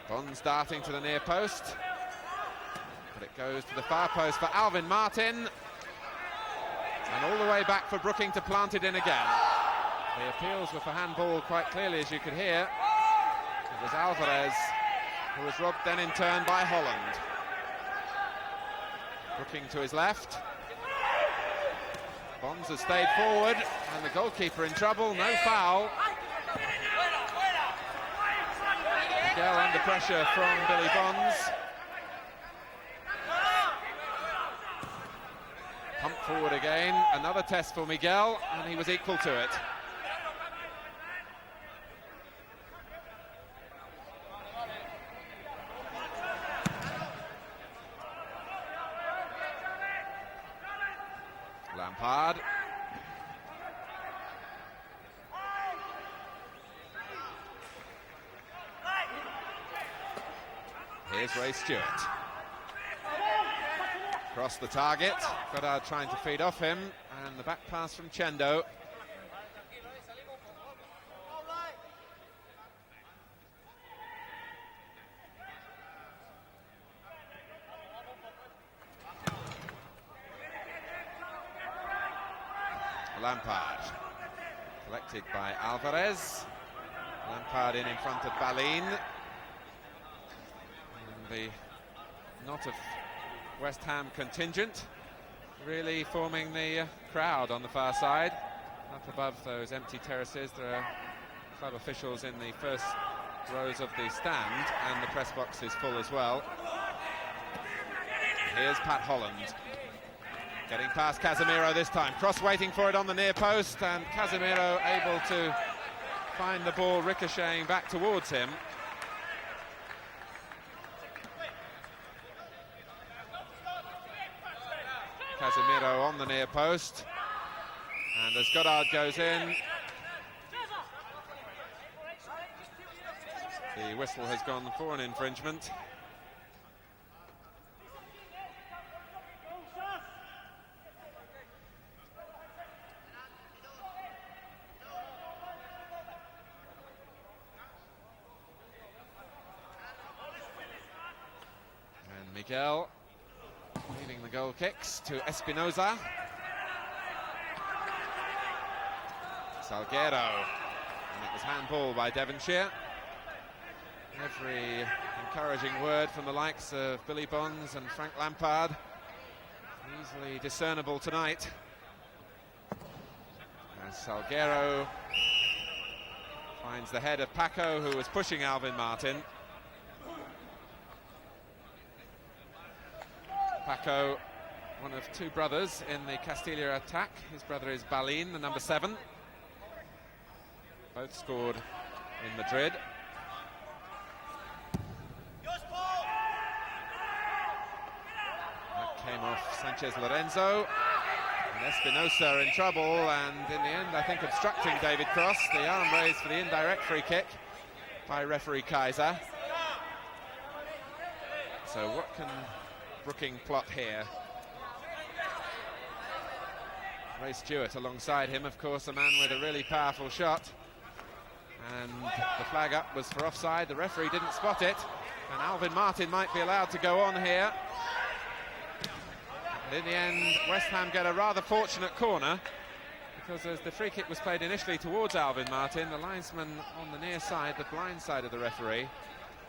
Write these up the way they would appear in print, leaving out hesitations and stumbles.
Bons darting to the near post, but it goes to the far post for Alvin Martin, and all the way back for Brooking to plant it in again. The appeals were for handball quite clearly, as you could hear. It was Alvarez who was robbed then in turn by Holland. Brooking to his left. Bons has stayed forward, and the goalkeeper in trouble, no foul. Miguel under pressure from Billy Bons. Pump forward again, another test for Miguel, and he was equal to it. Lampard. Here's Ray Stewart. Across the target. Goddard trying to feed off him, and the back pass from Chendo. Lampard, collected by Alvarez. Lampard in front of Balin. And the knot of West Ham contingent really forming the crowd on the far side. Up above those empty terraces, there are club officials in the first rows of the stand, and the press box is full as well. Here's Pat Holland. Getting past Casemiro this time. Cross waiting for it on the near post, and Casemiro able to find the ball ricocheting back towards him. Casemiro on the near post, and as Goddard goes in, the whistle has gone for an infringement. Miguel leading the goal kicks to Espinoza. Salguero, and it was handball by Devonshire. Every encouraging word from the likes of Billy Bons and Frank Lampard easily discernible tonight. As Salguero finds the head of Paco, who was pushing Alvin Martin. Paco, one of two brothers in the Castilla attack. His brother is Balin, the number 7. Both scored in Madrid. That came off Sanchez Lorenzo. And Espinosa in trouble, and in the end, I think, obstructing David Cross. The arm raised for the indirect free kick by referee Kaiser. So what can Brooking plot here? Ray Stewart alongside him, of course, a man with a really powerful shot, and the flag up was for offside. The referee didn't spot it, and Alvin Martin might be allowed to go on here. And in the end, West Ham get a rather fortunate corner, because as the free kick was played initially towards Alvin Martin, the linesman on the near side, the blind side of the referee,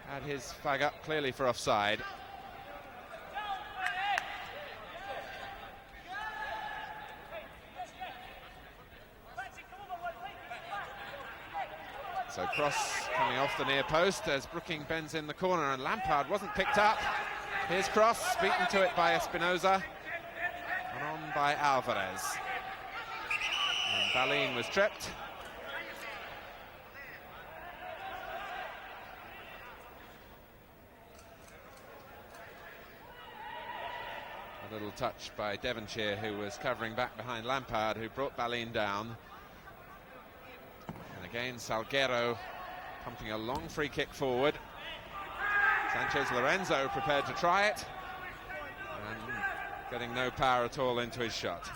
had his flag up clearly for offside. So Cross coming off the near post as Brooking bends in the corner, and Lampard wasn't picked up. Here's Cross, beaten to it by Espinoza, and on by Alvarez. And Balin was tripped. A little touch by Devonshire, who was covering back behind Lampard, who brought Balin down. Again, Salguero pumping a long free kick forward. Sanchez Lorenzo prepared to try it, and getting no power at all into his shot.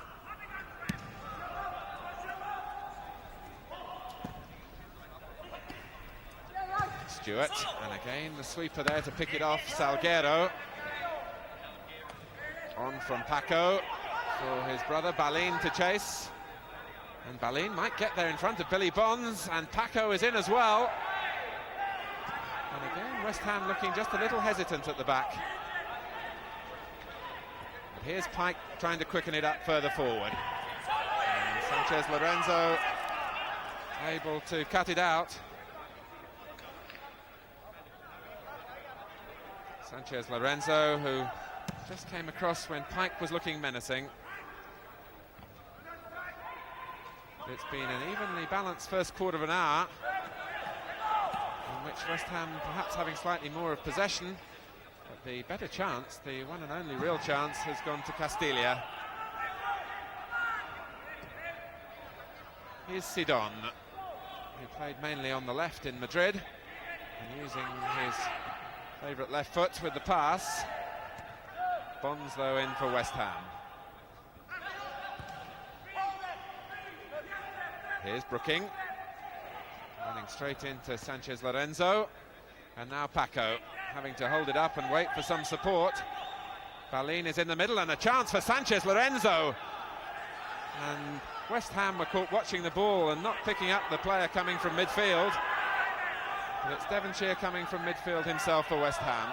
Stewart, and again the sweeper there to pick it off, Salguero. On from Paco for his brother Balin to chase. And Balin might get there in front of Billy Bonds, and Paco is in as well. And again, West Ham looking just a little hesitant at the back. But here's Pike trying to quicken it up further forward. And Sanchez Lorenzo able to cut it out. Sanchez Lorenzo, who just came across when Pike was looking menacing. It's been an evenly balanced first quarter of an hour, in which West Ham perhaps having slightly more of possession, but the better chance, the one and only real chance, has gone to Castilla. Here's Sidon, who played mainly on the left in Madrid, and using his favourite left foot with the pass. Bonds, though, in for West Ham. Here's Brooking, running straight into Sanchez Lorenzo, and now Paco having to hold it up and wait for some support. Balin is in the middle, and a chance for Sanchez Lorenzo. And West Ham were caught watching the ball and not picking up the player coming from midfield. But it's Devonshire coming from midfield himself for West Ham.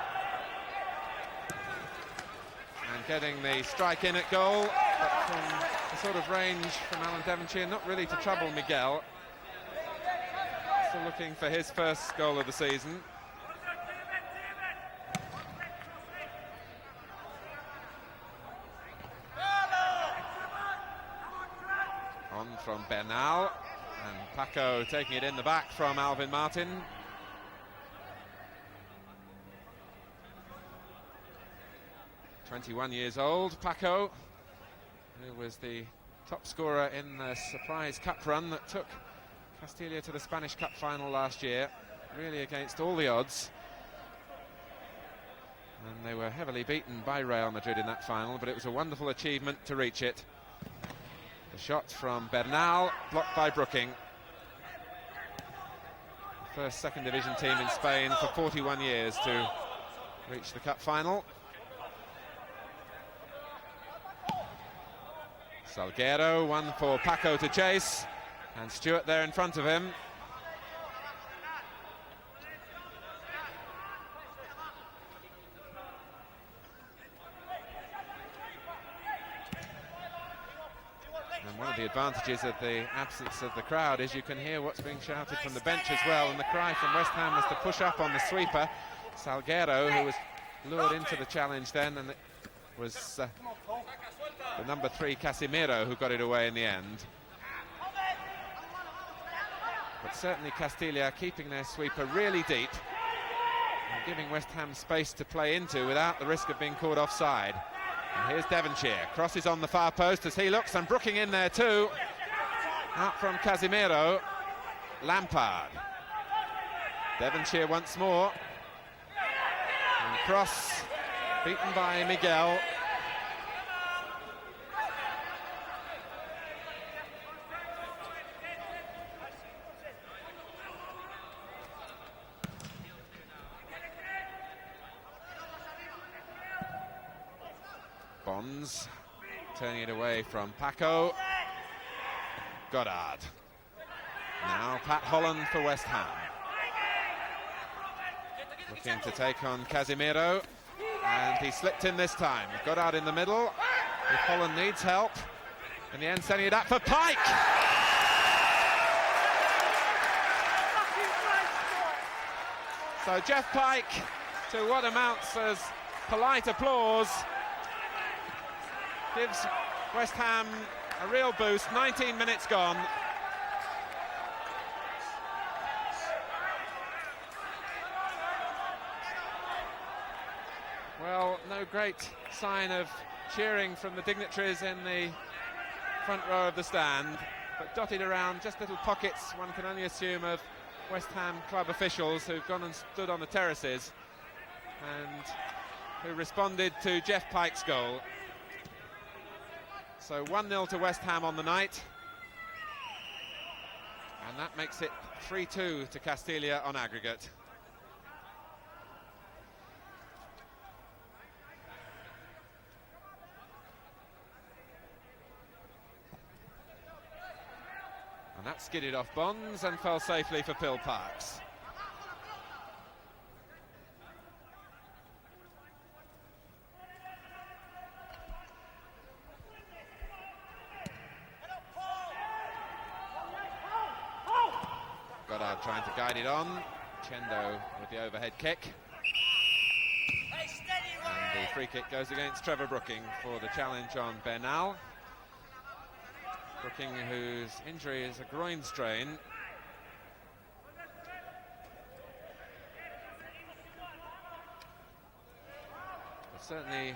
And getting the strike in at goal, but from the sort of range from Alan Devonshire, not really to trouble Miguel. Still looking for his first goal of the season. On from Bernal, and Paco taking it in the back from Alvin Martin. "21 years old, Paco, who was the top scorer in the surprise cup run that took Castilla to the Spanish Cup final last year, really against all the odds. And they were heavily beaten by Real Madrid in that final, but it was a wonderful achievement to reach it. The shot from Bernal, blocked by Brooking. First second division team in Spain for 41 years to reach the cup final. Salguero, one for Paco to chase, and Stewart there in front of him. And one of the advantages of the absence of the crowd is you can hear what's being shouted from the bench as well, and the cry from West Ham was to push up on the sweeper, Salguero, who was lured into the challenge then, and it was the number 3 Casimiro who got it away in the end. But certainly Castilla keeping their sweeper really deep and giving West Ham space to play into without the risk of being caught offside. And here's Devonshire, crosses on the far post as he looks, and Brooking in there too. Out from Casimiro, Lampard. Devonshire once more. And cross, beaten by Miguel. Bonds turning it away from Paco. Goddard. Now Pat Holland for West Ham. Looking to take on Casimiro, and he slipped in this time. Goddard in the middle. If Holland needs help, in the end sending it up for Pike. So Jeff Pike, to what amounts as polite applause, gives West Ham a real boost. 19 minutes gone. Well, no great sign of cheering from the dignitaries in the front row of the stand, but dotted around just little pockets, one can only assume, of West Ham club officials who've gone and stood on the terraces and who responded to Jeff Pike's goal. So 1-0 to West Ham on the night, and that makes it 3-2 to Castilla on aggregate. And that skidded off Bonds and fell safely for Phil Parks. Goddard trying to guide it on. Chendo with the overhead kick. And the free kick goes against Trevor Brooking for the challenge on Bernal. Brooking, whose injury is a groin strain. But certainly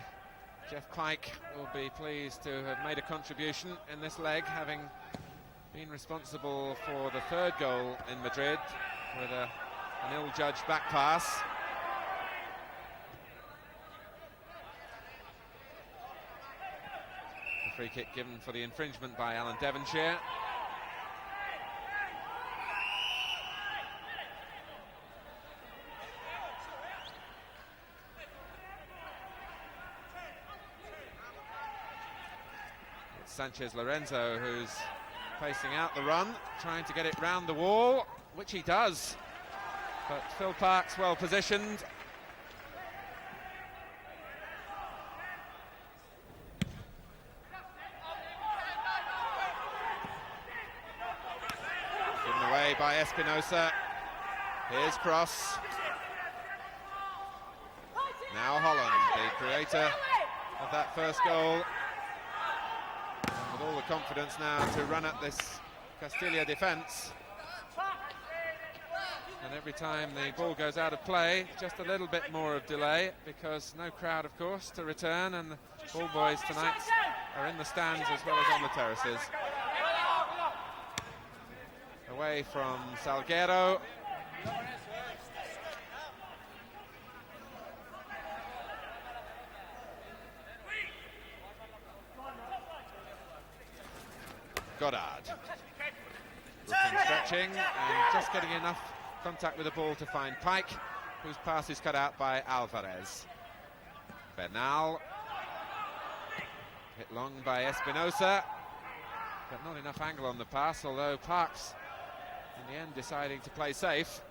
Jeff Pike will be pleased to have made a contribution in this leg, having been responsible for the third goal in Madrid with an ill-judged back pass. The free kick given for the infringement by Alan Devonshire. It's Sanchez Lorenzo who's facing out the run, trying to get it round the wall, which he does. But Phil Parks well positioned. Given away by Espinosa. Here's cross. Now Holland, the creator of that first goal, with all the confidence now to run at this Castilla defence. And every time the ball goes out of play, just a little bit more of delay, because no crowd, of course, to return, and the ball boys tonight are in the stands as well as on the terraces. Away from Salguero. Goddard. Looking, stretching, and just getting enough contact with the ball to find Pike, whose pass is cut out by Alvarez. Bernal. Hit long by Espinosa, but not enough angle on the pass, although Parks, in the end, deciding to play safe.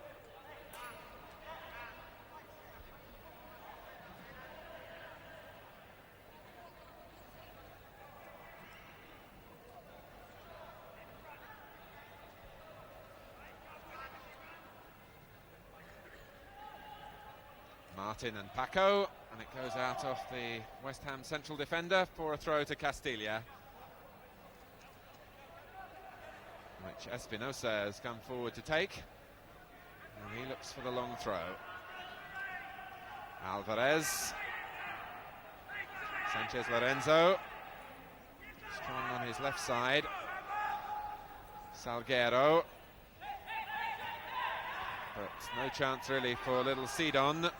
Martin and Paco, and it goes out off the West Ham central defender for a throw to Castilla, which Espinosa has come forward to take, and he looks for the long throw. Alvarez. Sanchez Lorenzo, strong on his left side. Salguero, but no chance really for little Sidon.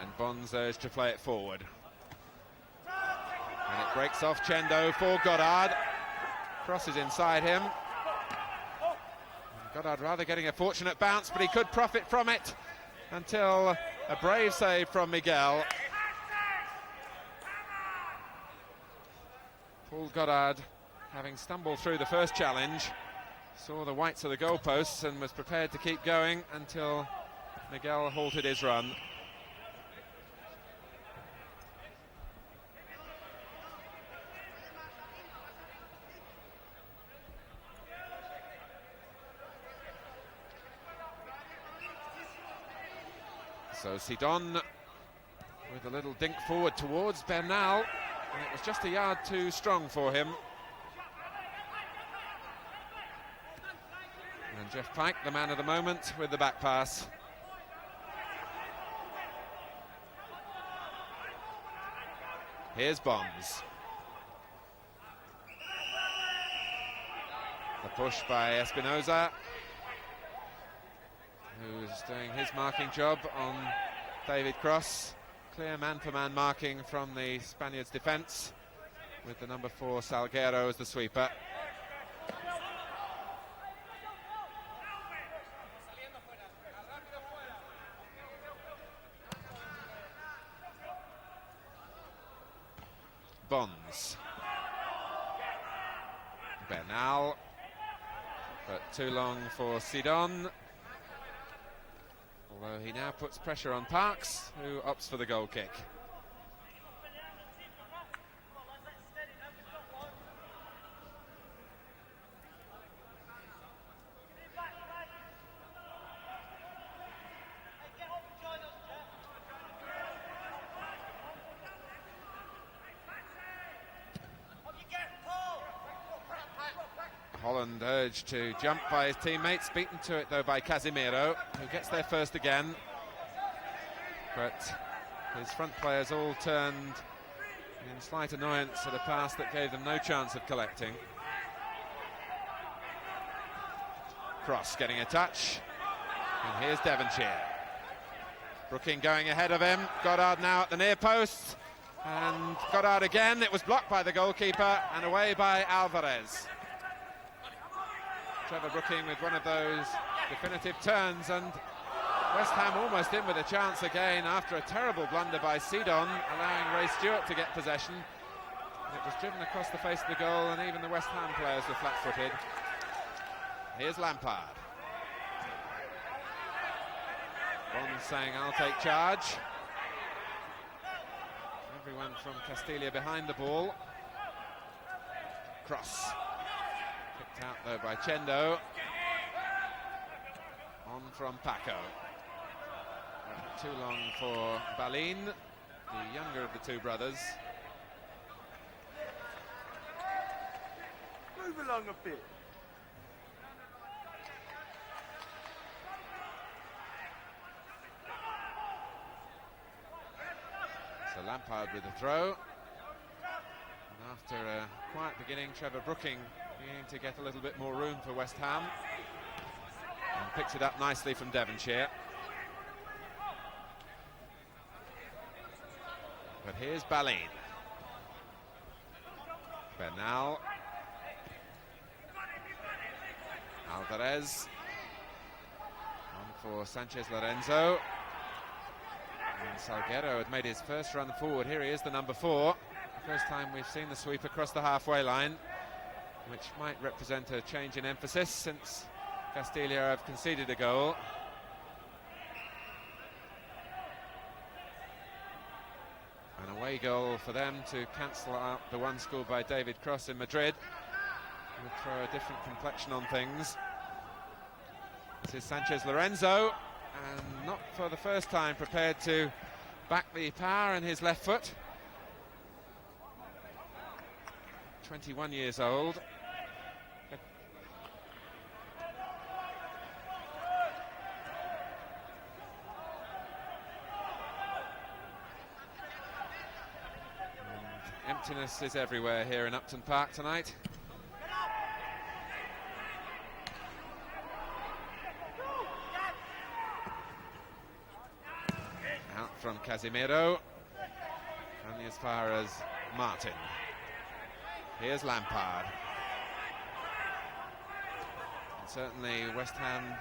And Bonds urged to play it forward. And it breaks off Chendo for Goddard. Crosses inside him. And Goddard rather getting a fortunate bounce, but he could profit from it until a brave save from Miguel. Paul Goddard, having stumbled through the first challenge, saw the whites of the goalposts and was prepared to keep going until Miguel halted his run. So Sidon with a little dink forward towards Bernal, and it was just a yard too strong for him. And Jeff Pike, the man of the moment, with the back pass. Here's Bonds. The push by Espinosa, who's doing his marking job on David Cross. Clear man-for-man marking from the Spaniards' defence, with the number 4 Salguero as the sweeper. Bonds. Bernal, but too long for Sidon. Although he now puts pressure on Parks, who opts for the goal kick. Holland urged to jump by his teammates, beaten to it though by Casemiro, who gets there first again. But his front players all turned in slight annoyance at a pass that gave them no chance of collecting. Cross getting a touch, and here's Devonshire. Brooking going ahead of him, Goddard now at the near post, and Goddard again, it was blocked by the goalkeeper and away by Alvarez. Trevor Brooking with one of those definitive turns, and West Ham almost in with a chance again after a terrible blunder by Sidon, allowing Ray Stewart to get possession. It was driven across the face of the goal, and even the West Ham players were flat-footed. Here's Lampard. Bond saying, "I'll take charge." Everyone from Castilla behind the ball. Cross. Picked out though by Chendo. On from Paco. Too long for Balin, the younger of the two brothers. Move along a bit. So Lampard with the throw. And after a quiet beginning, Trevor Brooking beginning to get a little bit more room for West Ham. And picks it up nicely from Devonshire. But here's Balin. Bernal. Alvarez. On for Sanchez Lorenzo. And Salguero had made his first run forward. Here he is, the number 4. The first time we've seen the sweep across the halfway line, which might represent a change in emphasis since Castilla have conceded a goal. An away goal for them to cancel out the one scored by David Cross in Madrid. Would throw a different complexion on things. This is Sanchez Lorenzo, and not for the first time prepared to back the power in his left foot. 21 years old. And emptiness is everywhere here in Upton Park tonight. From Casemiro, only as far as Martin. Here's Lampard. And certainly West Ham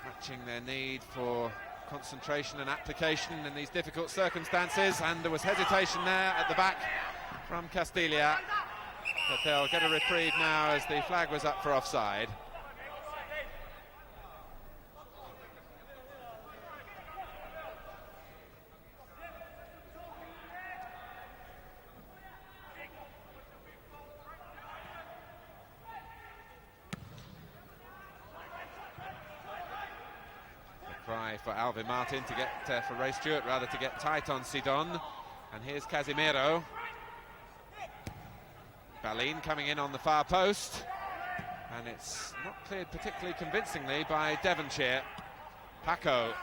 matching their need for concentration and application in these difficult circumstances, and there was hesitation there at the back from Castilla, but they'll get a reprieve now as the flag was up for offside. Try for Alvin Martin to get, for Ray Stewart rather, to get tight on Sidon. And here's Casemiro. Balin coming in on the far post. And it's not cleared particularly convincingly by Devonshire. Paco.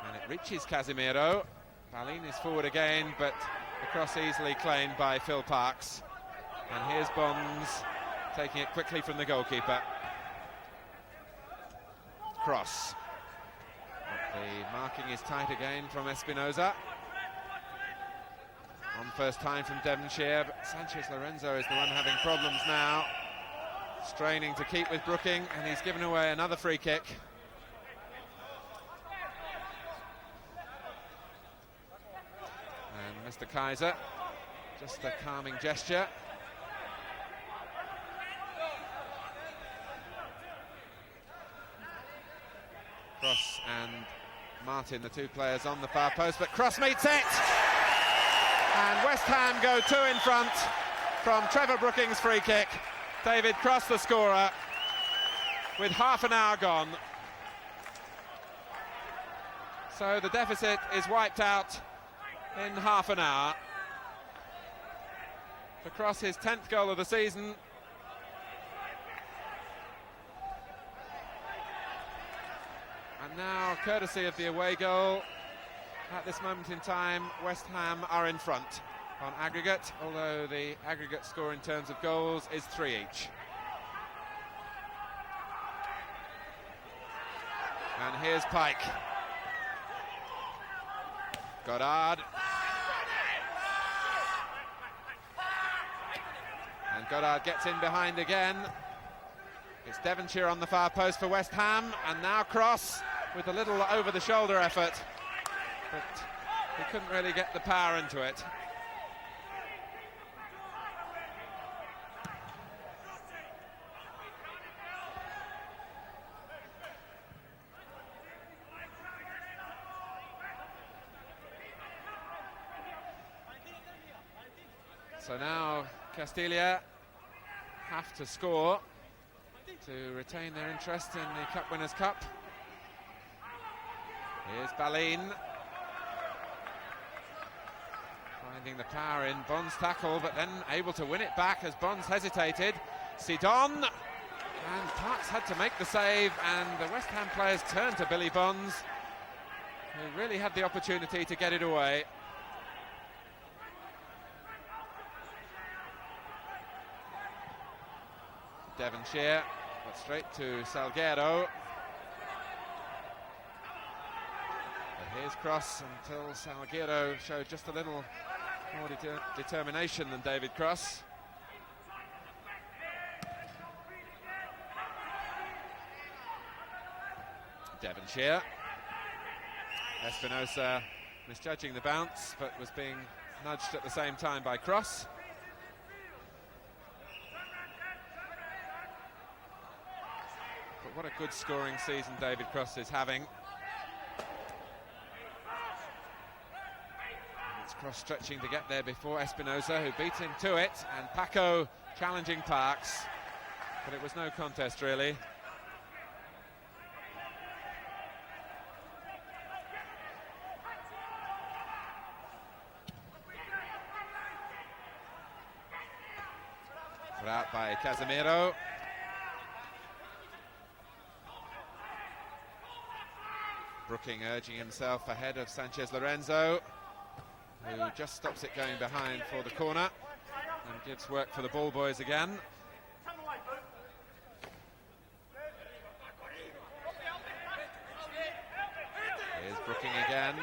And it reaches Casemiro. Balin is forward again, but the cross easily claimed by Phil Parks. And here's Bonds taking it quickly from the goalkeeper. Cross. The marking is tight again from Espinoza. On first time from Devonshire, but Sanchez Lorenzo is the one having problems now. Straining to keep with Brooking, and he's given away another free kick. And Mr. Kaiser, just a calming gesture. Cross and Martin, the two players on the far post, but Cross meets it! And West Ham go 2 in front from Trevor Brookings' free kick. David Cross, the scorer, with half an hour gone. So the deficit is wiped out in half an hour. For Cross, his 10th goal of the season. And now, courtesy of the away goal, at this moment in time, West Ham are in front on aggregate, although the aggregate score in terms of goals is 3 each. And here's Pike. Goddard. And Goddard gets in behind again. It's Devonshire on the far post for West Ham, and now Cross with a little over-the-shoulder effort, but he couldn't really get the power into it. So now Castilla have to score to retain their interest in the Cup Winners' Cup. Here's Balin. Finding the power in Bond's tackle, but then able to win it back as Bonds hesitated. Sidon, and Parks had to make the save, and the West Ham players turned to Billy Bonds, who really had the opportunity to get it away. Devonshire, but straight to Salguero. But here's Cross until Salguero showed just a little more determination than David Cross. Devonshire. Espinosa misjudging the bounce, but was being nudged at the same time by Cross. But what a good scoring season David Cross is having. It's Cross stretching to get there before Espinosa, who beat him to it, and Paco challenging Parks, but it was no contest really. Put out by Casemiro. Brooking urging himself ahead of Sanchez Lorenzo, who just stops it going behind for the corner and gives work for the ball boys again. Here's Brooking again.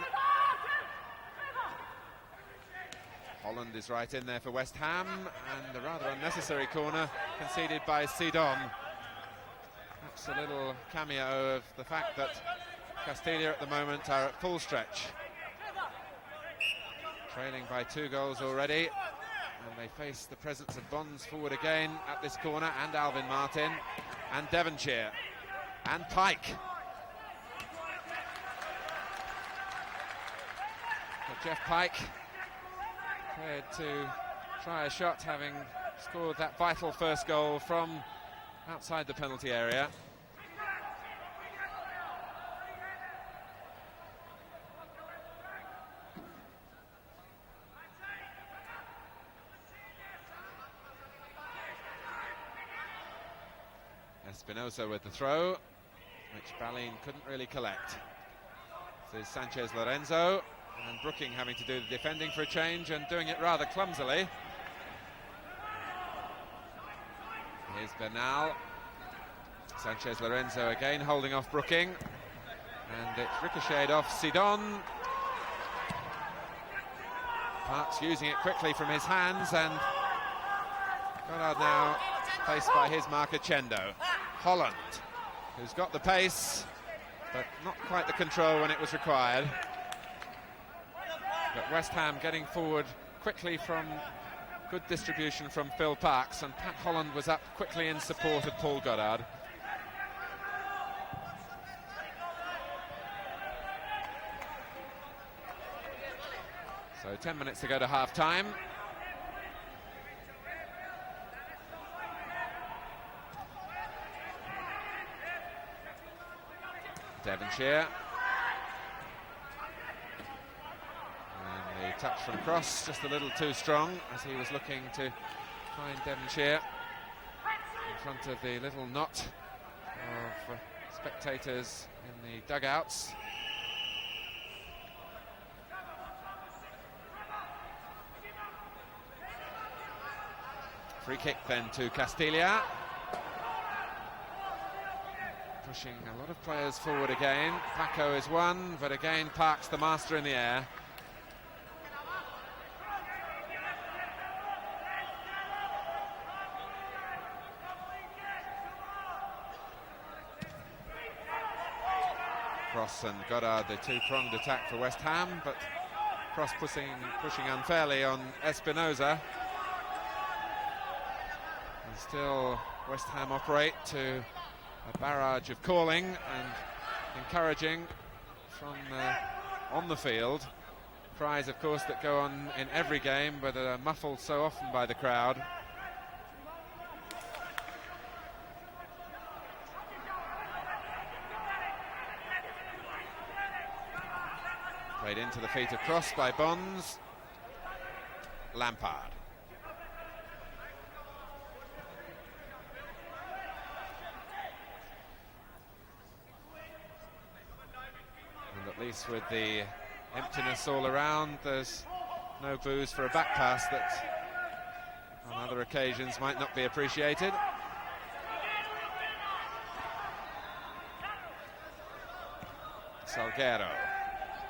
Holland is right in there for West Ham, and a rather unnecessary corner conceded by Sidon. Perhaps a little cameo of the fact that Castilla at the moment are at full stretch, trailing by 2 goals already, and they face the presence of Bonds forward again at this corner, and Alvin Martin, and Devonshire, and Pike. But Jeff Pike prepared to try a shot, having scored that vital first goal from outside the penalty area. Espinosa with the throw, which Balin couldn't really collect. This is Sanchez Lorenzo, and Brooking having to do the defending for a change, and doing it rather clumsily. Here's Bernal. Sanchez Lorenzo again holding off Brooking, and it's ricocheted off Sidon. Parks using it quickly from his hands, and Goddard now faced by his marker Chendo. Holland, who's got the pace, but not quite the control when it was required. But West Ham getting forward quickly from good distribution from Phil Parks, and Pat Holland was up quickly in support of Paul Goddard. So 10 minutes to go to half-time. Devonshire. And the touch from Cross just a little too strong as he was looking to find Devonshire in front of the little knot of spectators in the dugouts. Free kick then to Castilla. Pushing a lot of players forward again. Paco is one, but again parks the master in the air. Cross and Goddard, the two-pronged attack for West Ham, but Cross pushing unfairly on Espinosa. And still West Ham operate to a barrage of calling and encouraging from on the field. Cries, of course, that go on in every game, but are muffled so often by the crowd. Played into the feet of Cross by Bonds. Lampard. And at least with the emptiness all around, there's no booze for a back pass that on other occasions might not be appreciated. Salguero,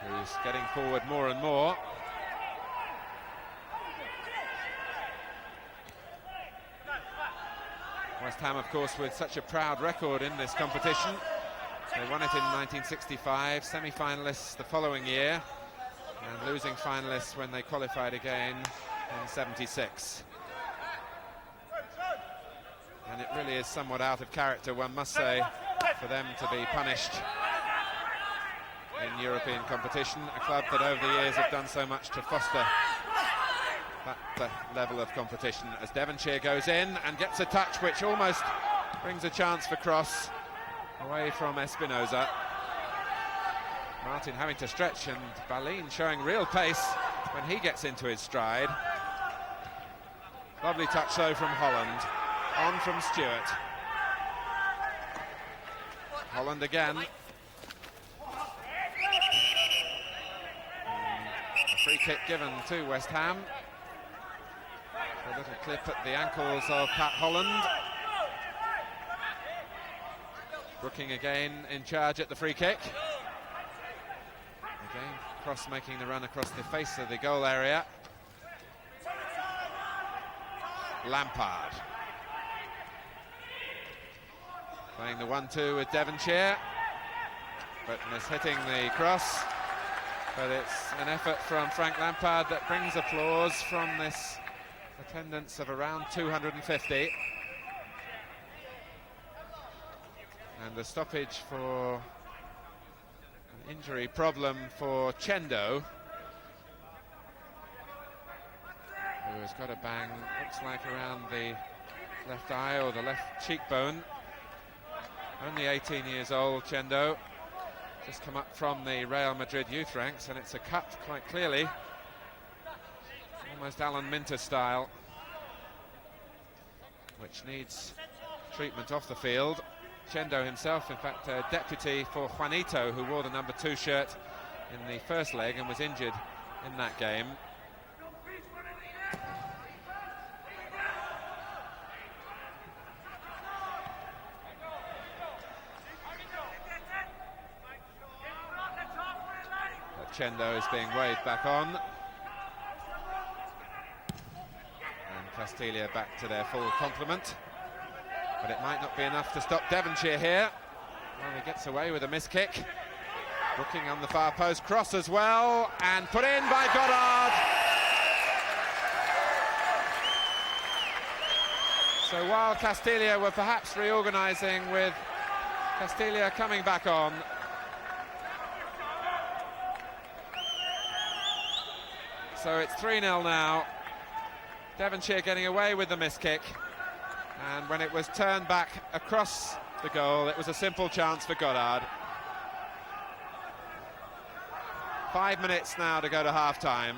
who's getting forward more and more. West Ham, of course, with such a proud record in this competition. They won it in 1965, semi-finalists the following year, and losing finalists when they qualified again in 76. And it really is somewhat out of character, one must say, for them to be punished in European competition, a club that over the years have done so much to foster that level of competition. As Devonshire goes in and gets a touch which almost brings a chance for Cross away from Espinosa. Martin having to stretch, and Balin showing real pace when he gets into his stride. Lovely touch though from Holland, on from Stewart. Holland again. A free kick given to West Ham. A little clip at the ankles of Pat Holland. Brooking again in charge at the free kick. Again, Cross making the run across the face of the goal area. Lampard. Playing the 1-2 with Devonshire. But mishitting the cross. But it's an effort from Frank Lampard that brings applause from this attendance of around 250. And the stoppage for an injury problem for Chendo, who has got a bang, looks like around the left eye or the left cheekbone. Only 18 years old, Chendo. Just come up from the Real Madrid youth ranks, and it's a cut quite clearly. Almost Alan Minter style, which needs treatment off the field. Chendo himself, in fact, a deputy for Juanito, who wore the number 2 shirt in the first leg and was injured in that game. But Chendo is being waved back on. And Castilla back to their full complement. But it might not be enough to stop Devonshire here. Well, he gets away with a miss kick. Looking on the far post, Cross as well, and put in by Goddard. So while Castilla were perhaps reorganising, with Castilla coming back on, So it's 3-0 now. Devonshire getting away with the miss kick. And when it was turned back across the goal, it was a simple chance for Goddard. 5 minutes now to go to half-time.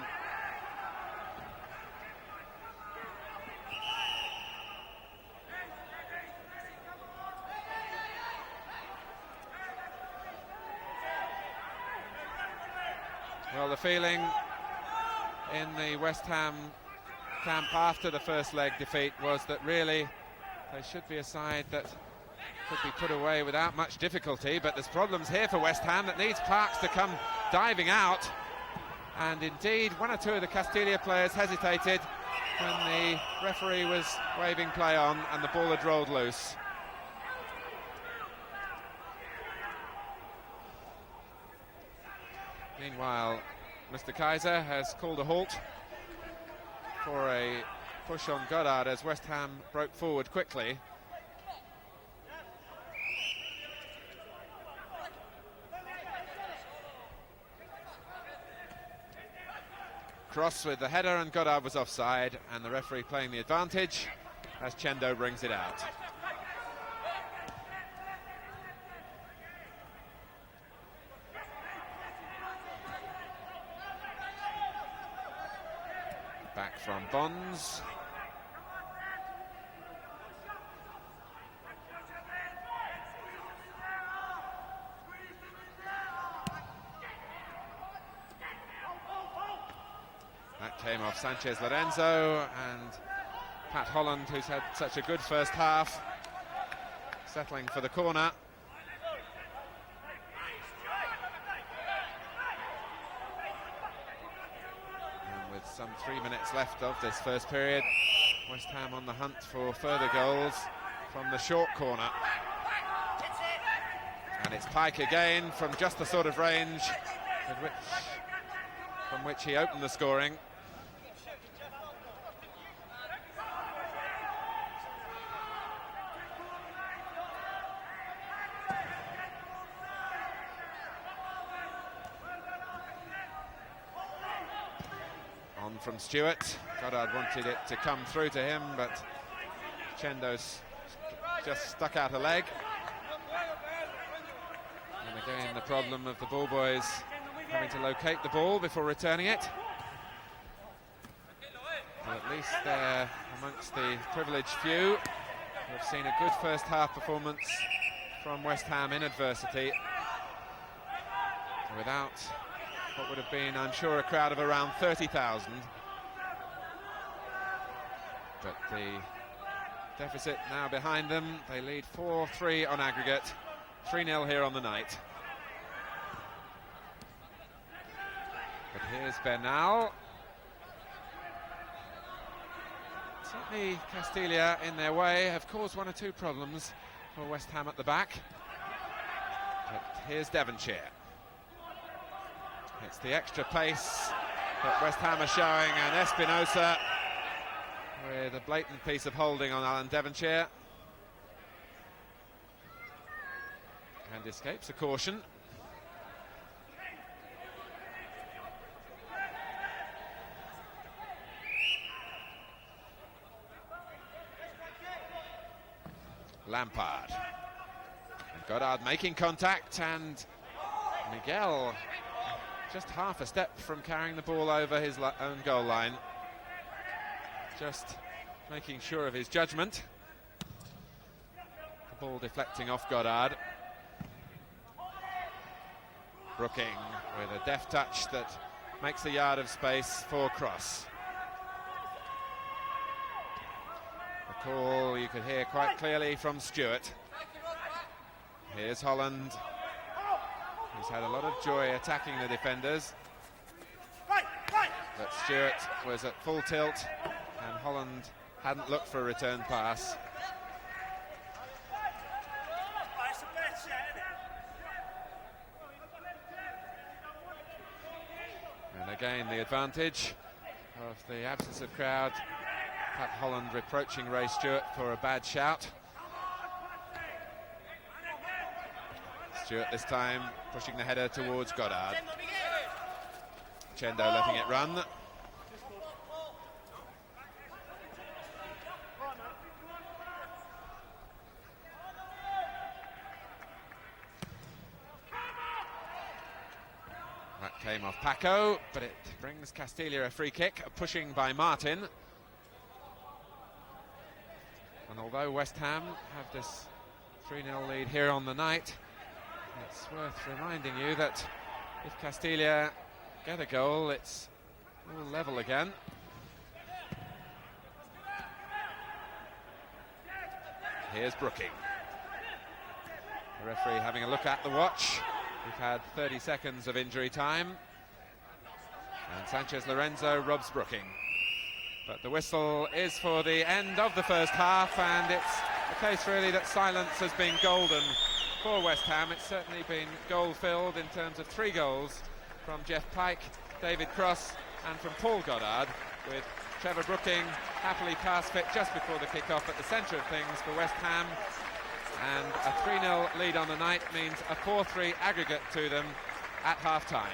Well, the feeling in the West Ham camp after the first leg defeat was that really they should be a side that could be put away without much difficulty, but there's problems here for West Ham that needs Parks to come diving out, and indeed one or two of the Castilla players hesitated when the referee was waving play on and the ball had rolled loose. Meanwhile, Mr. Kaiser has called a halt for a push on Goddard as West Ham broke forward quickly. Cross with the header, and Goddard was offside, and the referee playing the advantage as Chendo brings it out. Back from Bonds. That came off Sanchez Lorenzo, and Pat Holland, who's had such a good first half, settling for the corner. And with some 3 minutes left of this first period, West Ham on the hunt for further goals from the short corner. And it's Pike again from just the sort of range from which he opened the scoring. On from Stewart. Goddard wanted it to come through to him, but Chendo's just stuck out a leg. And again, the problem of the ball boys having to locate the ball before returning it. Well, at least they're amongst the privileged few who have seen a good first half performance from West Ham in adversity, without what would have been, I'm sure, a crowd of around 30,000. But the deficit now behind them. They lead 4-3 on aggregate, 3-0 here on the night. But here's Bernal. Certainly Castilla, in their way, have caused one or two problems for West Ham at the back. But here's Devonshire. It's the extra pace that West Ham are showing, and Espinosa with a blatant piece of holding on Alan Devonshire. And escapes a caution. Lampard. And Goddard making contact, and Miguel just half a step from carrying the ball over his own goal line. Just making sure of his judgment. The ball deflecting off Goddard. Brooking with a deft touch that makes a yard of space for cross. The call you could hear quite clearly from Stewart. Here's Holland. He's had a lot of joy attacking the defenders. But Stewart was at full tilt, and Holland hadn't looked for a return pass. And again, the advantage of the absence of crowd. Pat Holland reproaching Ray Stewart for a bad shout. Stewart this time pushing the header towards Goddard. Chendo letting it run. came off Paco, but it brings Castilla a free kick, pushing by Martin. And although West Ham have this 3-0 lead here on the night, it's worth reminding you that if Castilla get a goal, it's all level again. Here's Brooking. The referee having a look at the watch. We've had 30 seconds of injury time. And Sanchez Lorenzo robs Brooking. But the whistle is for the end of the first half, and it's the case really that silence has been golden for West Ham. It's certainly been goal-filled in terms of 3 goals from Jeff Pike, David Cross and from Paul Goddard, with Trevor Brooking happily pass fit just before the kick-off at the centre of things for West Ham. And a 3-0 lead on the night means a 4-3 aggregate to them at half-time.